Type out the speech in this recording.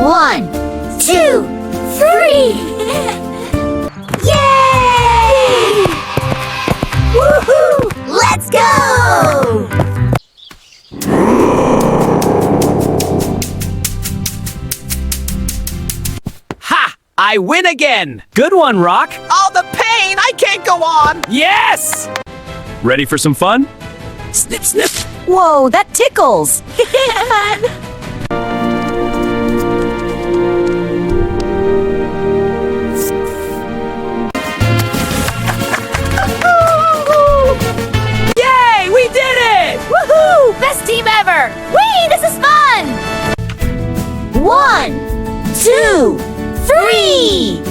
1, 2, 3! Yay! Woohoo! Let's go! Ha! I win again! Good one, Rock. All the pain! I can't go on! Yes! Ready for some fun? Snip, snip! Whoa, that tickles! Yay! We did it! Woohoo! Best team ever! Whee! This is fun! 1, 2, 3!